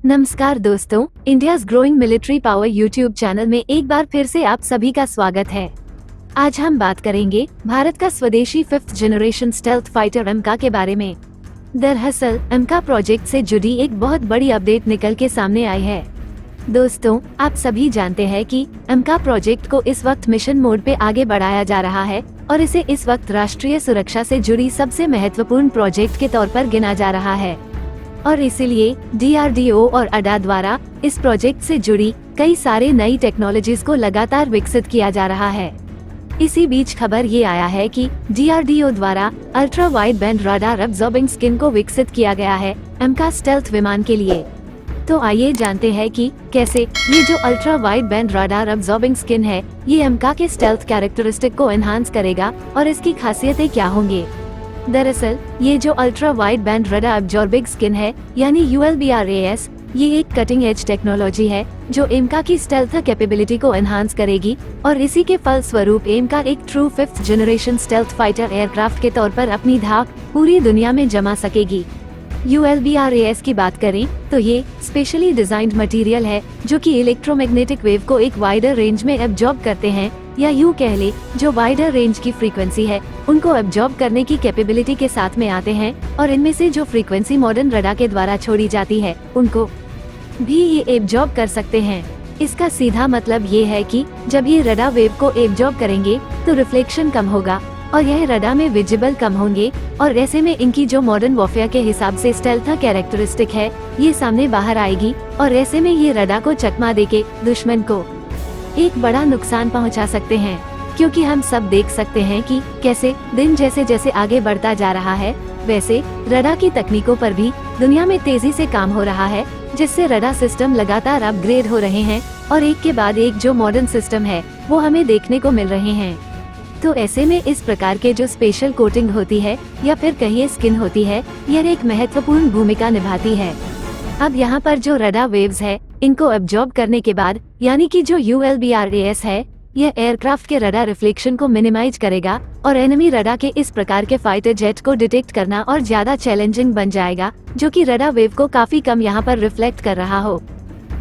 नमस्कार दोस्तों, India's growing military power YouTube channel में एक बार फिर से आप सभी का स्वागत है। आज हम बात करेंगे भारत का स्वदेशी 5th जनरेशन स्टेल्थ फाइटर एमका के बारे में। दरअसल एमका प्रोजेक्ट से जुड़ी एक बहुत बड़ी अपडेट निकल के सामने आई है। दोस्तों, आप सभी जानते हैं कि एमका प्रोजेक्ट को इस वक्त मिशन मोड पे आगे बढ़ाया जा रहा है और इसे इस वक्त राष्ट्रीय सुरक्षा से जुड़ी सबसे महत्वपूर्ण प्रोजेक्ट के तौर पर गिना जा रहा है और इसीलिए DRDO और अडा द्वारा इस प्रोजेक्ट से जुड़ी कई सारे नई टेक्नोलॉजीज को लगातार विकसित किया जा रहा है। इसी बीच खबर ये आया है कि DRDO द्वारा ultra wide band radar absorbing skin को विकसित किया गया है एमका स्टेल्थ विमान के लिए। तो आइए जानते हैं कि कैसे ये जो ultra wide band radar absorbing skin है ये एमका के स्टेल्थ कैरेक्टरिस्टिक को एनहांस करेगा और इसकी खासियतें क्या होंगे। दरअसल ये जो ultra wide band radar absorbing skin है यानी ULBRAS, ये एक कटिंग एज टेक्नोलॉजी है जो एमका की स्टेल्थ कैपेबिलिटी को एनहांस करेगी और इसी के फलस्वरूप एमका एक true 5th generation stealth fighter aircraft के तौर पर अपनी धाक पूरी दुनिया में जमा सकेगी। ULBRAS की बात करें तो ये स्पेशली डिजाइंड मटेरियल है जो कि इलेक्ट्रोमैग्नेटिक वेव को एक वाइडर रेंज में एब्जॉर्ब करते हैं, या यूँ कह ले जो वाइडर रेंज की फ्रीक्वेंसी है उनको एब्जॉर्ब करने की कैपेबिलिटी के साथ में आते हैं और इनमें से जो फ्रीक्वेंसी मॉडर्न रडार के द्वारा छोड़ी जाती है उनको भी ये एब्जॉर्ब कर सकते हैं। इसका सीधा मतलब ये है कि जब ये रडार वेव को एब्जॉर्ब करेंगे तो रिफ्लेक्शन कम होगा और यह रडार में विजिबल कम होंगे और ऐसे में इनकी जो मॉडर्न वॉरफेयर के हिसाब से स्टेल्थ कैरेक्टरिस्टिक है ये सामने बाहर आएगी और ऐसे में ये रडार को चकमा देके दुश्मन को एक बड़ा नुकसान पहुंचा सकते हैं। क्योंकि हम सब देख सकते हैं कि कैसे दिन जैसे जैसे आगे बढ़ता जा रहा है वैसे रडार की तकनीकों पर भी दुनिया में तेजी से काम हो रहा है, जिससे रडार सिस्टम लगातार अपग्रेड हो रहे हैं और एक के बाद एक जो मॉडर्न सिस्टम है वो हमें देखने को मिल रहे हैं। तो ऐसे में इस प्रकार के जो स्पेशल कोटिंग होती है या फिर कहिए स्किन होती है यह एक महत्वपूर्ण भूमिका निभाती है। अब यहाँ पर जो रडार वेव्स है इनको एब्जॉर्ब करने के बाद यानी कि जो ULBRAS है यह एयरक्राफ्ट के रडार रिफ्लेक्शन को मिनिमाइज करेगा और एनिमी रडार के इस प्रकार के फाइटर जेट को डिटेक्ट करना और ज्यादा चैलेंजिंग बन जाएगा, जो कि रडार वेव को काफी कम यहाँ पर रिफ्लेक्ट कर रहा हो।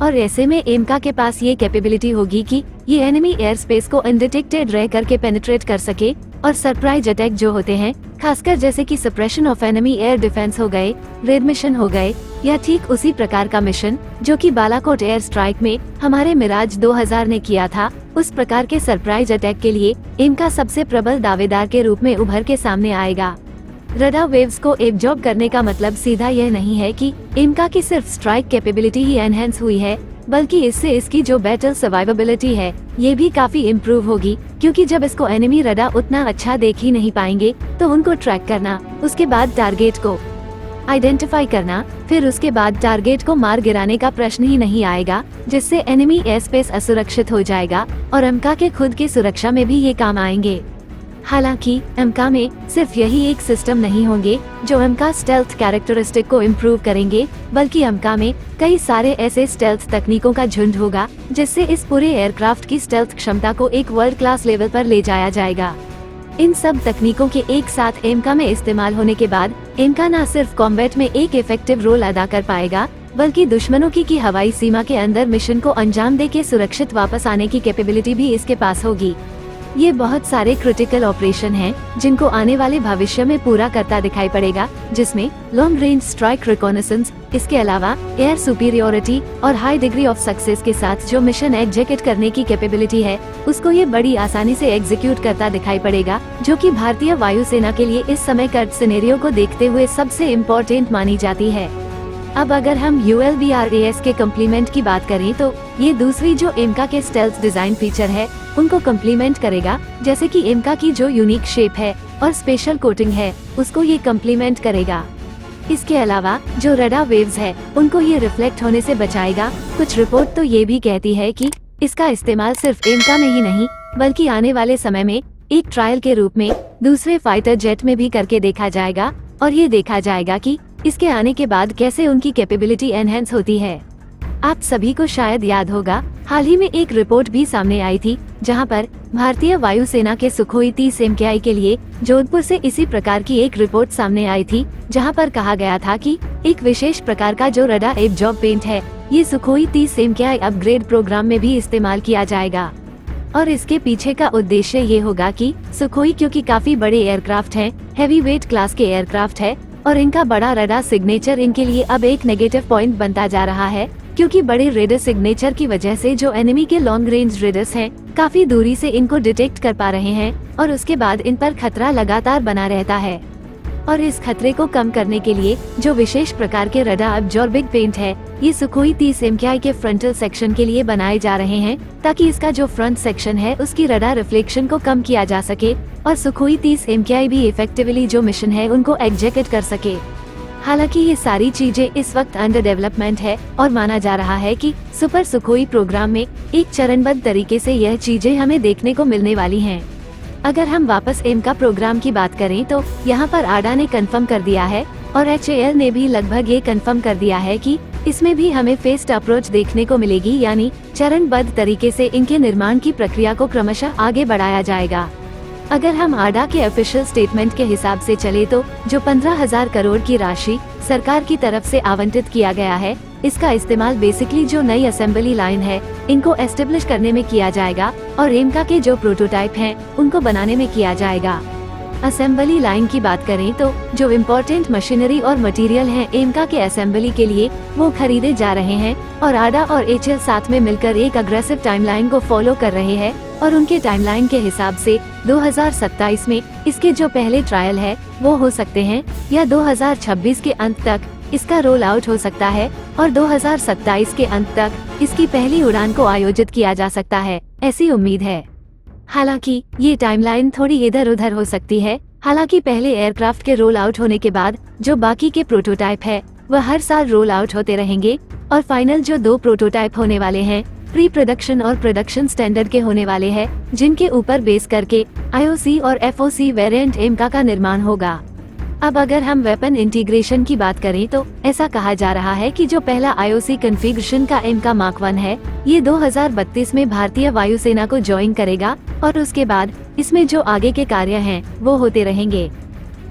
और ऐसे में एमका के पास ये कैपेबिलिटी होगी कि ये एनिमी एयर स्पेस को अनडिटेक्टेड रह करके पेनिट्रेट कर सके और सरप्राइज अटैक जो होते हैं खासकर जैसे कि suppression of enemy air defence हो गए, रेड मिशन हो गए, या ठीक उसी प्रकार का मिशन जो कि बालाकोट एयर स्ट्राइक में हमारे मिराज 2000 ने किया था, उस प्रकार के सरप्राइज अटैक के लिए एमका सबसे प्रबल दावेदार के रूप में उभर के सामने आएगा। रडार वेव्स को एब्जॉर्ब करने का मतलब सीधा यह नहीं है कि एमका की सिर्फ स्ट्राइक कैपेबिलिटी ही एनहेंस हुई है, बल्कि इससे इसकी जो बैटल सर्वाइवेबिलिटी है ये भी काफी इम्प्रूव होगी, क्योंकि जब इसको एनिमी रडार उतना अच्छा देख ही नहीं पाएंगे तो उनको ट्रैक करना, उसके बाद टारगेट को आइडेंटिफाई करना, फिर उसके बाद टारगेट को मार गिराने का प्रश्न ही नहीं आएगा, जिससे एनिमी एयर स्पेस असुरक्षित हो जाएगा और एमका के खुद की सुरक्षा में भी ये काम आएंगे। हालांकि एमका में सिर्फ यही एक सिस्टम नहीं होंगे जो एमका स्टेल्थ कैरेक्टरिस्टिक को इम्प्रूव करेंगे, बल्कि एमका में कई सारे ऐसे स्टेल्थ तकनीकों का झुंड होगा जिससे इस पूरे एयरक्राफ्ट की स्टेल्थ क्षमता को एक वर्ल्ड क्लास लेवल पर ले जाया जाएगा। इन सब तकनीकों के एक साथ एमका में इस्तेमाल होने के बाद एमका न सिर्फ कॉम्बैट में एक इफेक्टिव रोल अदा कर पाएगा, बल्कि दुश्मनों की हवाई सीमा के अंदर मिशन को अंजाम दे के सुरक्षित वापस आने की कैपेबिलिटी भी इसके पास होगी। ये बहुत सारे क्रिटिकल ऑपरेशन हैं जिनको आने वाले भविष्य में पूरा करता दिखाई पड़ेगा, जिसमें लॉन्ग रेंज स्ट्राइक रिकॉनेसेंस, इसके अलावा एयर सुपीरियोरिटी और हाई डिग्री ऑफ सक्सेस के साथ जो मिशन एग्जीक्यूट करने की कैपेबिलिटी है उसको ये बड़ी आसानी से एग्जीक्यूट करता दिखाई पड़ेगा, जो कि भारतीय वायुसेना के लिए इस समय कर्ट सिनेरियो को देखते हुए सबसे इम्पोर्टेंट मानी जाती है। अब अगर हम ULBRAS के कम्प्लीमेंट की बात करें तो ये दूसरी जो एमका के स्टेल्थ डिजाइन फीचर है उनको कम्प्लीमेंट करेगा, जैसे कि एमका की जो यूनिक शेप है और स्पेशल कोटिंग है उसको ये कम्प्लीमेंट करेगा। इसके अलावा जो रडार वेव्स है उनको ये रिफ्लेक्ट होने से बचाएगा। कुछ रिपोर्ट तो ये भी कहती है कि इसका इस्तेमाल सिर्फ एमका में ही नहीं बल्कि आने वाले समय में एक ट्रायल के रूप में दूसरे फाइटर जेट में भी करके देखा जाएगा और ये देखा जाएगा कि इसके आने के बाद कैसे उनकी कैपेबिलिटी एनहेंस होती है। आप सभी को शायद याद होगा, हाल ही में एक रिपोर्ट भी सामने आई थी जहां पर भारतीय वायुसेना के सुखोई 30 MKI के लिए जोधपुर से इसी प्रकार की एक रिपोर्ट सामने आई थी, जहां पर कहा गया था कि एक विशेष प्रकार का जो रडार एब्जॉर्ब पेंट है, ये सुखोई 30 MKI अपग्रेड प्रोग्राम में भी इस्तेमाल किया जाएगा। और इसके पीछे का उद्देश्य ये होगा कि सुखोई क्योंकि काफी बड़े एयरक्राफ्ट हैं, हैवी वेट क्लास के एयरक्राफ्ट है, और इनका बड़ा रडार सिग्नेचर इनके लिए अब एक नेगेटिव पॉइंट बनता जा रहा है, क्योंकि बड़े रेडर सिग्नेचर की वजह से जो एनिमी के लॉन्ग रेंज रेडर्स हैं, काफी दूरी से इनको डिटेक्ट कर पा रहे हैं, और उसके बाद इन पर खतरा लगातार बना रहता है। और इस खतरे को कम करने के लिए जो विशेष प्रकार के रडार अब्जॉर्बिंग पेंट है, ये सुखोई 30 MKI के फ्रंटल सेक्शन के लिए बनाए जा रहे हैं, ताकि इसका जो फ्रंट सेक्शन है उसकी रडार रिफ्लेक्शन को कम किया जा सके और सुखोई 30 MKI भी इफेक्टिवली जो मिशन है उनको एग्जीक्यूट कर सके। हालांकि ये सारी चीजें इस वक्त अंडर डेवलपमेंट है और माना जा रहा है कि सुपर सुखोई प्रोग्राम में एक चरणबद्ध तरीके से यह चीजें हमें देखने को मिलने वाली हैं। अगर हम वापस एम का प्रोग्राम की बात करें तो यहाँ पर आडा ने कंफर्म कर दिया है और HAL ने भी लगभग ये कंफर्म कर दिया है कि इसमें भी हमें फेस्ड अप्रोच देखने को मिलेगी, यानी चरणबद्ध तरीके से इनके निर्माण की प्रक्रिया को क्रमशः आगे बढ़ाया जाएगा। अगर हम आडा के ऑफिशियल स्टेटमेंट के हिसाब से चले तो जो 15,000 करोड़ की राशि सरकार की तरफ से आवंटित किया गया है, इसका इस्तेमाल बेसिकली जो नई असेंबली लाइन है इनको एस्टेब्लिश करने में किया जाएगा और एमका के जो प्रोटोटाइप हैं उनको बनाने में किया जाएगा। असेंबली लाइन की बात करें तो जो इम्पोर्टेंट मशीनरी और मटेरियल हैं एमका के असेंबली के लिए वो खरीदे जा रहे हैं, और आडा और HAL साथ में मिलकर एक अग्रेसिव टाइमलाइन को फॉलो कर रहे हैं, और उनके टाइमलाइन के हिसाब से 2027 में इसके जो पहले ट्रायल है वो हो सकते हैं, या 2026 के अंत तक इसका रोल आउट हो सकता है, और 2027 के अंत तक इसकी पहली उड़ान को आयोजित किया जा सकता है, ऐसी उम्मीद है। हालांकि ये टाइमलाइन थोड़ी इधर उधर हो सकती है। हालांकि पहले एयरक्राफ्ट के रोल आउट होने के बाद जो बाकी के प्रोटोटाइप है वह हर साल रोल आउट होते रहेंगे, और फाइनल जो 2 प्रोटोटाइप होने वाले हैं प्री प्रोडक्शन और प्रोडक्शन स्टैंडर्ड के होने वाले हैं, जिनके ऊपर बेस करके IOC और FOC वेरिएंट एमका का निर्माण होगा। अब अगर हम वेपन इंटीग्रेशन की बात करें तो ऐसा कहा जा रहा है कि जो पहला IOC कॉन्फ़िगरेशन का एमका मार्क 1 है, ये 2032 में भारतीय वायुसेना को ज्वाइन करेगा, और उसके बाद इसमें जो आगे के कार्य हैं वो होते रहेंगे।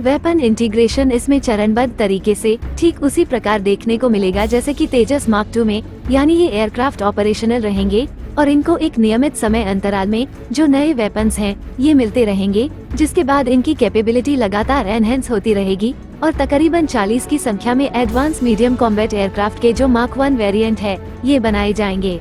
वेपन इंटीग्रेशन इसमें चरणबद्ध तरीके से ठीक उसी प्रकार देखने को मिलेगा जैसे कि तेजस मार्क 2 में, यानी ये एयरक्राफ्ट ऑपरेशनल रहेंगे और इनको एक नियमित समय अंतराल में जो नए वेपन्स हैं ये मिलते रहेंगे, जिसके बाद इनकी कैपेबिलिटी लगातार एनहेंस होती रहेगी, और तकरीबन 40 की संख्या में एडवांस मीडियम कॉम्बैट एयरक्राफ्ट के जो मार्क 1 वेरिएंट है ये बनाए जाएंगे।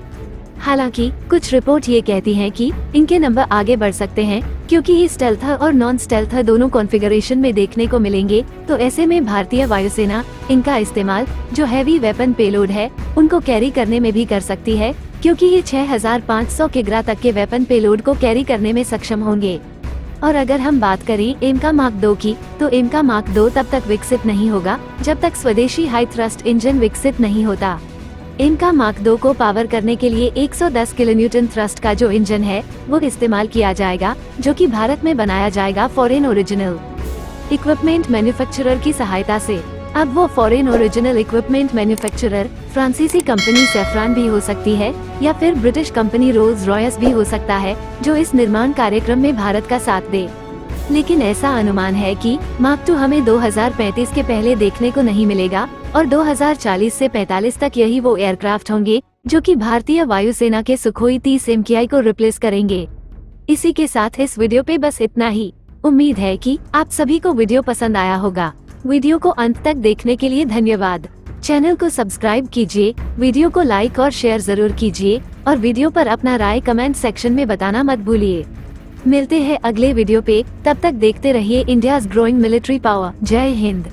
हालांकि कुछ रिपोर्ट ये कहती हैं कि इनके नंबर आगे बढ़ सकते हैं, क्योंकि ये स्टेल्थ और नॉन स्टेल्थ दोनों कॉन्फ़िगरेशन में देखने को मिलेंगे, तो ऐसे में भारतीय वायुसेना इनका इस्तेमाल जो हैवी वेपन पेलोड है उनको कैरी करने में भी कर सकती है, क्योंकि ये 6500 किग्रा तक के वेपन पेलोड को कैरी करने में सक्षम होंगे। और अगर हम बात करें एमका मार्क 2 की, तो एमका मार्क 2 तब तक विकसित नहीं होगा जब तक स्वदेशी हाई थ्रस्ट इंजन विकसित नहीं होता। एमका मार्क 2 को पावर करने के लिए 110 किलोन्यूटन थ्रस्ट का जो इंजन है वो इस्तेमाल किया जाएगा, जो कि भारत में बनाया जाएगा फॉरेन ओरिजिनल इक्विपमेंट मैन्युफैक्चरर की सहायता से। अब वो फॉरेन ओरिजिनल इक्विपमेंट मैन्युफैक्चरर फ्रांसीसी कंपनी सेफ्रॉन भी हो सकती है, या फिर ब्रिटिश कंपनी रोल्स रॉयस भी हो सकता है, जो इस निर्माण कार्यक्रम में भारत का साथ दे। लेकिन ऐसा अनुमान है कि मार्क 2 हमें 2035 के पहले देखने को नहीं मिलेगा, और 2040 से 45 तक यही वो एयरक्राफ्ट होंगे जो कि भारतीय वायुसेना के सुखोई 30 MKI को रिप्लेस करेंगे। इसी के साथ इस वीडियो पे बस इतना ही। उम्मीद है कि आप सभी को वीडियो पसंद आया होगा। वीडियो को अंत तक देखने के लिए धन्यवाद। चैनल को सब्सक्राइब कीजिए, वीडियो को लाइक और शेयर जरूर कीजिए, और वीडियो पर अपना राय कमेंट सेक्शन में बताना मत भूलिए। मिलते हैं अगले वीडियो पे, तब तक देखते रहिए इंडियाज ग्रोइंग मिलिट्री पावर। जय हिंद।